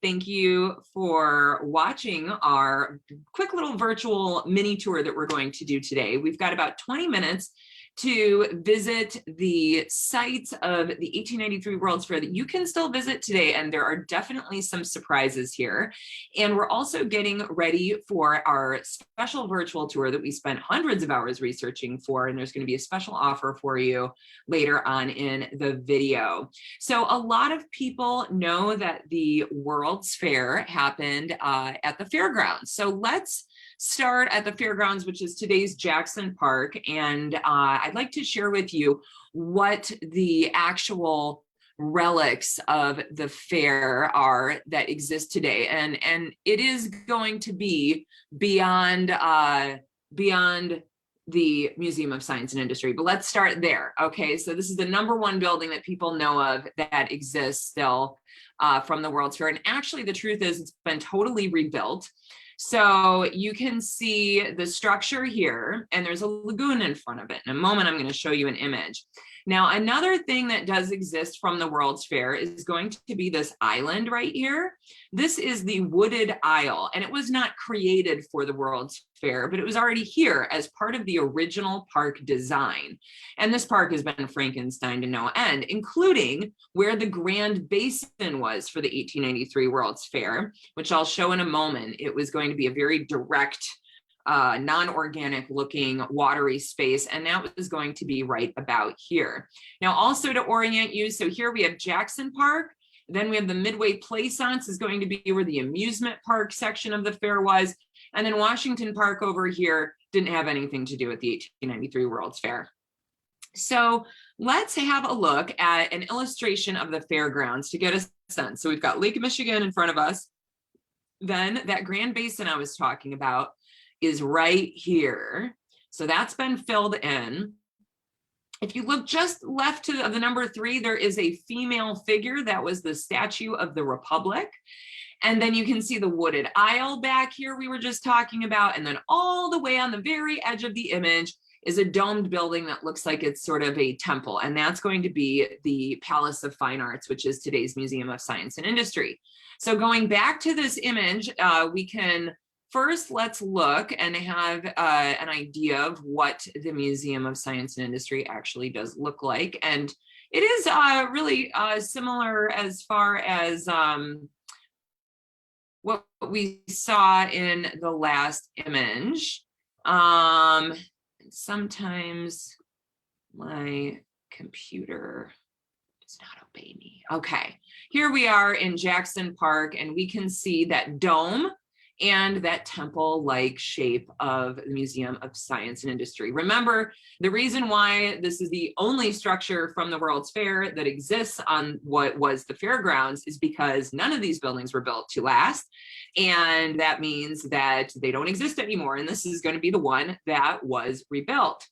Thank you for watching our quick little virtual mini tour that we're going to do today. We've got about 20 minutes to visit the sites of the 1893 World's Fair that you can still visit today, and there are definitely some surprises here. And we're also getting ready for our special virtual tour that we spent hundreds of hours researching for, and there's going to be a special offer for you later on in the video. So a lot of people know that the World's Fair happened at the fairgrounds. So let's start at the fairgrounds, which is today's Jackson Park. And I'd like to share with you what the actual relics of the fair are that exist today. And it is going to be beyond the Museum of Science and Industry, but let's start there. Okay, so this is the #1 building that people know of that exists still from the World's Fair. And actually the truth is it's been totally rebuilt. So you can see the structure here, and there's a lagoon in front of it. In a moment, I'm going to show you an image. Now, another thing that does exist from the World's Fair is going to be this island right here. This is the Wooded Isle, and it was not created for the World's Fair, but it was already here as part of the original park design. And this park has been Frankenstein to no end, including where the Grand Basin was for the 1893 World's Fair, which I'll show in a moment. It was going to be a very direct non-organic looking watery space, and that was going to be right about here. Now, also to orient you, so here we have Jackson Park, then we have the Midway Plaisance is going to be where the amusement park section of the fair was, and then Washington Park over here didn't have anything to do with the 1893 World's Fair. So let's have a look at an illustration of the fairgrounds to get a sense. So we've got Lake Michigan in front of us, then that Grand Basin I was talking about is right here. So that's been filled in. If you look just left to the number 3, there is a female figure. That was the Statue of the Republic. And then you can see the Wooded Isle back here we were just talking about. And then all the way on the very edge of the image is a domed building that looks like it's sort of a temple. And that's going to be the Palace of Fine Arts, which is today's Museum of Science and Industry. So going back to this image, we can first, let's look and have an idea of what the Museum of Science and Industry actually does look like. And it is really similar as far as what we saw in the last image. Sometimes my computer does not obey me. Okay, here we are in Jackson Park, and we can see that dome and that temple-like shape of the Museum of Science and Industry. Remember, the reason why this is the only structure from the World's Fair that exists on what was the fairgrounds is because none of these buildings were built to last, and that means that they don't exist anymore, and this is going to be the one that was rebuilt.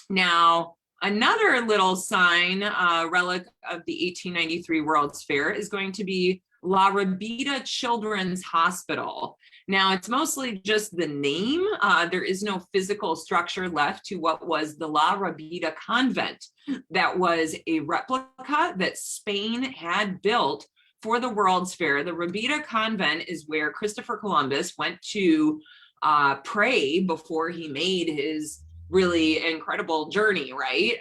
Now, another little sign, relic of the 1893 World's Fair is going to be La Rabida Children's Hospital. Now, it's mostly just the name. There is no physical structure left to what was the La Rabida Convent. That was a replica that Spain had built for the World's Fair. The Rabida Convent is where Christopher Columbus went to pray before he made his really incredible journey, right?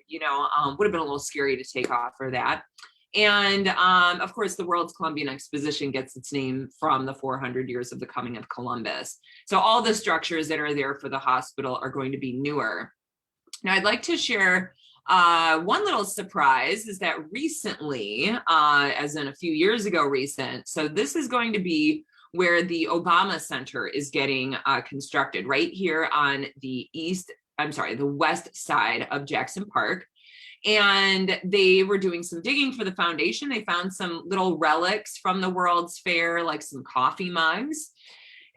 Would have been a little scary to take off for that. And of course, the world's Columbian Exposition gets its name from the 400 years of the coming of Columbus. So all the structures that are there for the hospital are going to be newer. Now, I'd like to share one little surprise is that recently, as in a few years ago recent, so this is going to be where the Obama Center is getting constructed right here on the west side of Jackson Park. And they were doing some digging for the foundation. They found some little relics from the World's Fair, like some coffee mugs.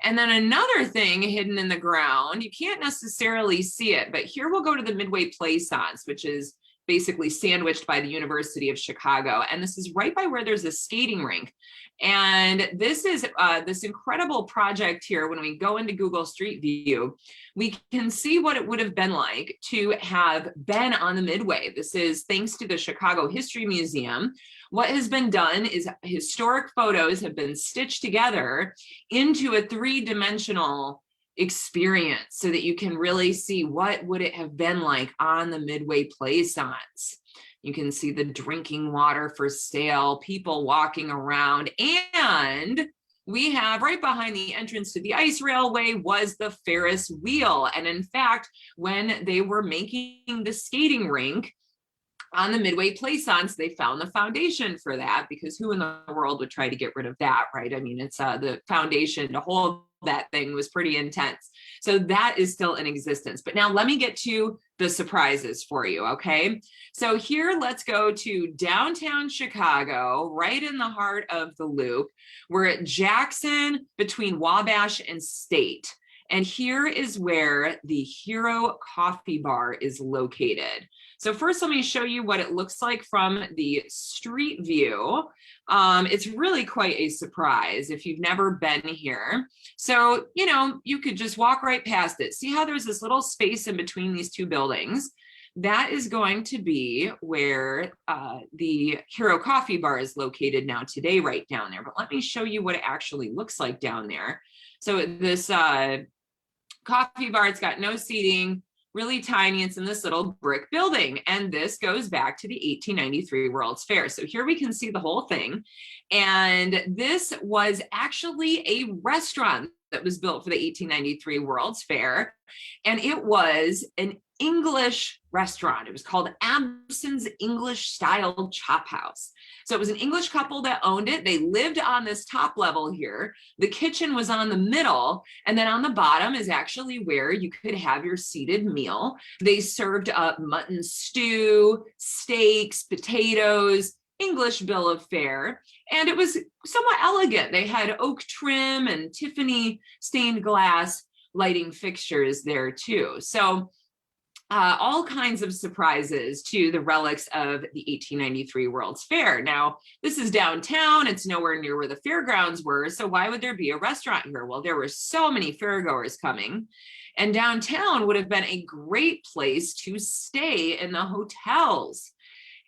And then another thing hidden in the ground, you can't necessarily see it, but here we'll go to the Midway Plaisance, which is basically sandwiched by the University of Chicago. And this is right by where there's a skating rink. And this is this incredible project here. When we go into Google Street View, we can see what it would have been like to have been on the Midway. This is thanks to the Chicago History Museum. What has been done is historic photos have been stitched together into a three-dimensional experience so that you can really see what would it have been like on the Midway Plaisance. You can see the drinking water for sale, people walking around, and we have right behind the entrance to the ice railway was the Ferris wheel. And in fact, when they were making the skating rink on the Midway Plaisance, they found the foundation for that, because who in the world would try to get rid of that, right? I mean, it's the foundation to hold that thing was pretty intense. So that is still in existence. But now let me get to the surprises for you, okay? So here, let's go to downtown Chicago, right in the heart of the Loop. We're at Jackson between Wabash and State. And here is where the Hero Coffee Bar is located. So first, let me show you what it looks like from the street view. It's really quite a surprise if you've never been here. So, you know, you could just walk right past it. See how there's this little space in between these two buildings? That is going to be where the Hero Coffee Bar is located now today, right down there. But let me show you what it actually looks like down there. So this coffee bar, it's got no seating, really tiny. It's in this little brick building. And this goes back to the 1893 World's Fair. So here we can see the whole thing. And this was actually a restaurant that was built for the 1893 World's Fair. And it was an English restaurant. It was called Abson's English Style Chop House. So it was an English couple that owned it. They lived on this top level here. The kitchen was on the middle, and then on the bottom is actually where you could have your seated meal. They served up mutton stew, steaks, potatoes, English bill of fare, and it was somewhat elegant. They had oak trim and Tiffany stained glass lighting fixtures there too. So all kinds of surprises to the relics of the 1893 World's Fair. Now, this is downtown. It's nowhere near where the fairgrounds were. So why would there be a restaurant here? Well, there were so many fairgoers coming, and downtown would have been a great place to stay in the hotels.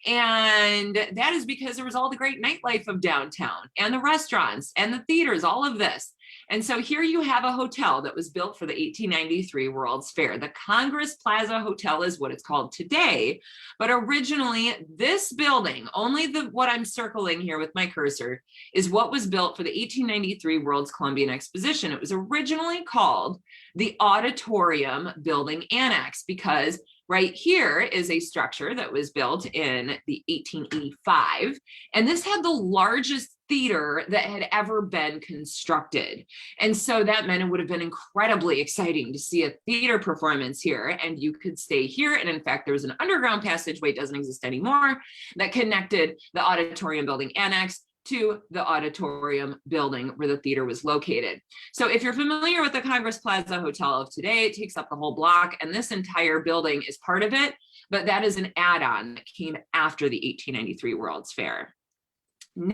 And that is because there was all the great nightlife of downtown and the restaurants and the theaters, all of this. And so here you have a hotel that was built for the 1893 World's Fair. The Congress Plaza Hotel is what it's called today, but originally this building, only what I'm circling here with my cursor, is what was built for the 1893 World's Columbian Exposition. It was originally called the Auditorium Building Annex, because right here is a structure that was built in the 1885, and this had the largest theater that had ever been constructed. And so that meant it would have been incredibly exciting to see a theater performance here, and you could stay here. And in fact, there was an underground passageway, doesn't exist anymore, that connected the Auditorium Building Annex to the auditorium building where the theater was located. So if you're familiar with the Congress Plaza Hotel of today, it takes up the whole block, and this entire building is part of it, but that is an add-on that came after the 1893 World's Fair.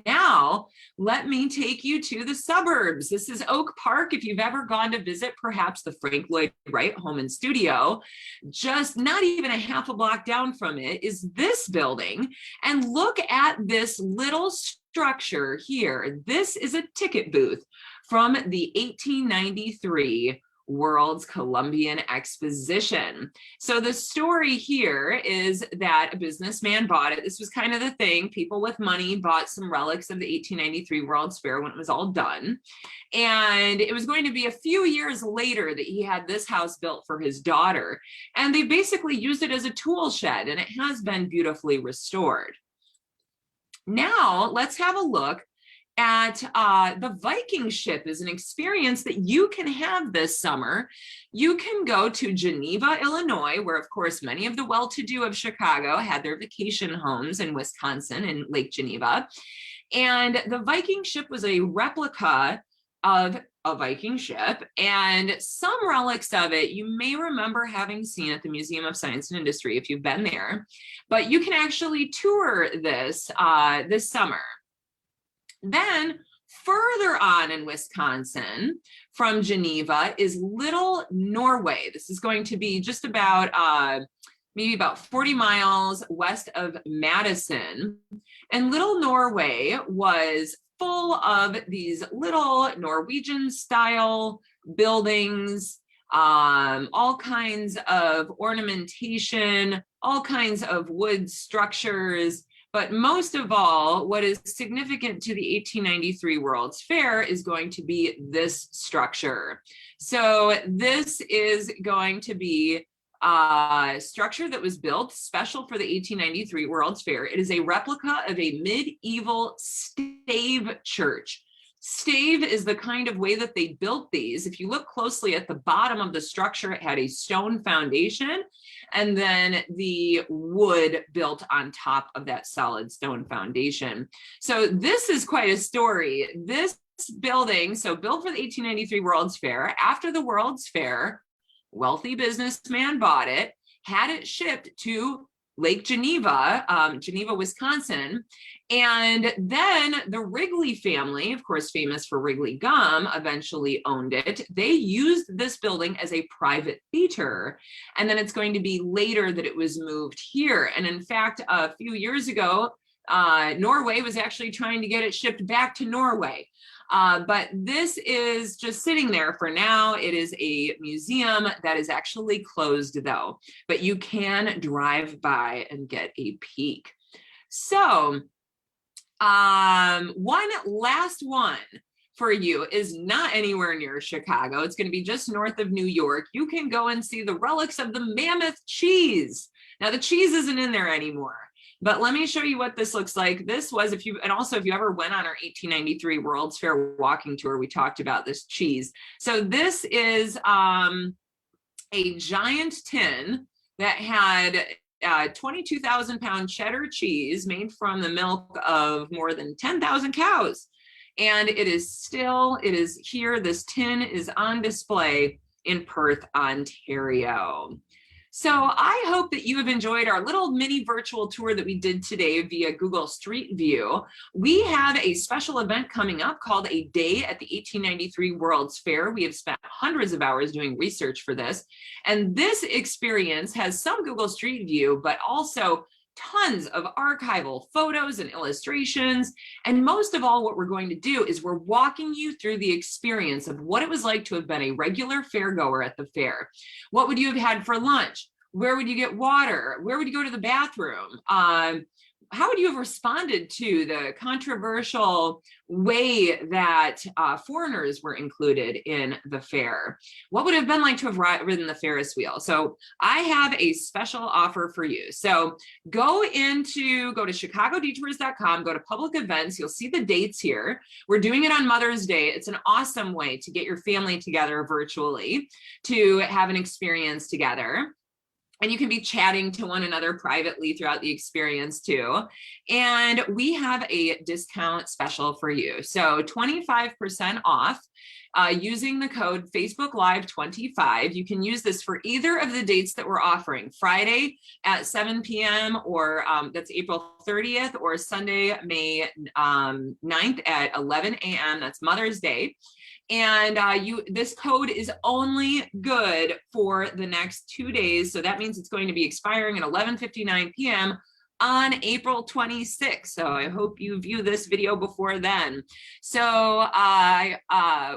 Now, let me take you to the suburbs. This is Oak Park. If you've ever gone to visit perhaps the Frank Lloyd Wright home and studio, just not even a half a block down from it is this building. And look at this little structure here. This is a ticket booth from the 1893 World's Columbian Exposition. So the story here is that a businessman bought it. This was kind of the thing. People with money bought some relics of the 1893 World's Fair when it was all done. And it was going to be a few years later that he had this house built for his daughter. And they basically used it as a tool shed, and it has been beautifully restored. Now let's have a look at the Viking Ship. Is an experience that you can have this summer. You can go to Geneva, Illinois, where of course many of the well-to-do of Chicago had their vacation homes in Wisconsin and Lake Geneva. And the Viking Ship was a replica of a Viking ship, and some relics of it you may remember having seen at the Museum of Science and Industry if you've been there, but you can actually tour this this summer. Then further on in Wisconsin from Geneva is Little Norway. This is going to be just about maybe about 40 miles west of Madison. And Little Norway was full of these little Norwegian style buildings, all kinds of ornamentation, all kinds of wood structures. But most of all, what is significant to the 1893 World's Fair is going to be this structure. So this is going to be a structure that was built special for the 1893 World's Fair. It is a replica of a medieval stave church. Stave is the kind of way that they built these. If you look closely at the bottom of the structure, it had a stone foundation and then the wood built on top of that solid stone foundation. So this is quite a story. This building, so built for the 1893 World's Fair, after the World's Fair, wealthy businessman bought it, had it shipped to Lake Geneva, Geneva, Wisconsin. And then the Wrigley family, of course, famous for Wrigley gum, eventually owned it. They used this building as a private theater. And then it's going to be later that it was moved here. And in fact, a few years ago, Norway was actually trying to get it shipped back to Norway. But this is just sitting there for now. It is a museum that is actually closed though, but you can drive by and get a peek. So one last one for you is not anywhere near Chicago. It's going to be just north of New York. You can go and see the relics of the Mammoth Cheese. Now the cheese isn't in there anymore. But let me show you what this looks like. This was, if you ever went on our 1893 World's Fair walking tour, we talked about this cheese. So this is a giant tin that had 22,000 pound cheddar cheese made from the milk of more than 10,000 cows. And it is here, this tin is on display in Perth, Ontario. So I hope that you have enjoyed our little mini virtual tour that we did today via Google Street View. We have a special event coming up called A Day at the 1893 World's Fair. We have spent hundreds of hours doing research for this. And this experience has some Google Street View, but also tons of archival photos and illustrations. And most of all, what we're going to do is we're walking you through the experience of what it was like to have been a regular fairgoer at the fair. What would you have had for lunch? Where would you get water? Where would you go to the bathroom? How would you have responded to the controversial way that foreigners were included in the fair? What would it have been like to have ridden the Ferris wheel? So I have a special offer for you. So go to chicagodetours.com, go to public events. You'll see the dates here. We're doing it on Mother's Day. It's an awesome way to get your family together virtually to have an experience together. And you can be chatting to one another privately throughout the experience too. And we have a discount special for you. So 25% off using the code Facebook Live 25. You can use this for either of the dates that we're offering, Friday at 7 p.m. or that's April 30th, or Sunday, May 9th at 11 a.m. That's Mother's Day. And this code is only good for the next 2 days. So that means it's going to be expiring at 11:59 p.m. on April 26th. So I hope you view this video before then. So I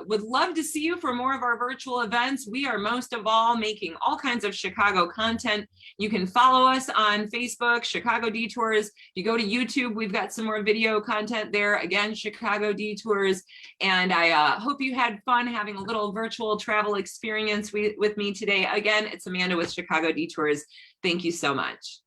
would love to see you for more of our virtual events. We are most of all making all kinds of Chicago content. You can follow us on Facebook, Chicago Detours. If you go to YouTube, we've got some more video content there. Again, Chicago Detours. And I hope you had fun having a little virtual travel experience with me today. Again, it's Amanda with Chicago Detours. Thank you so much.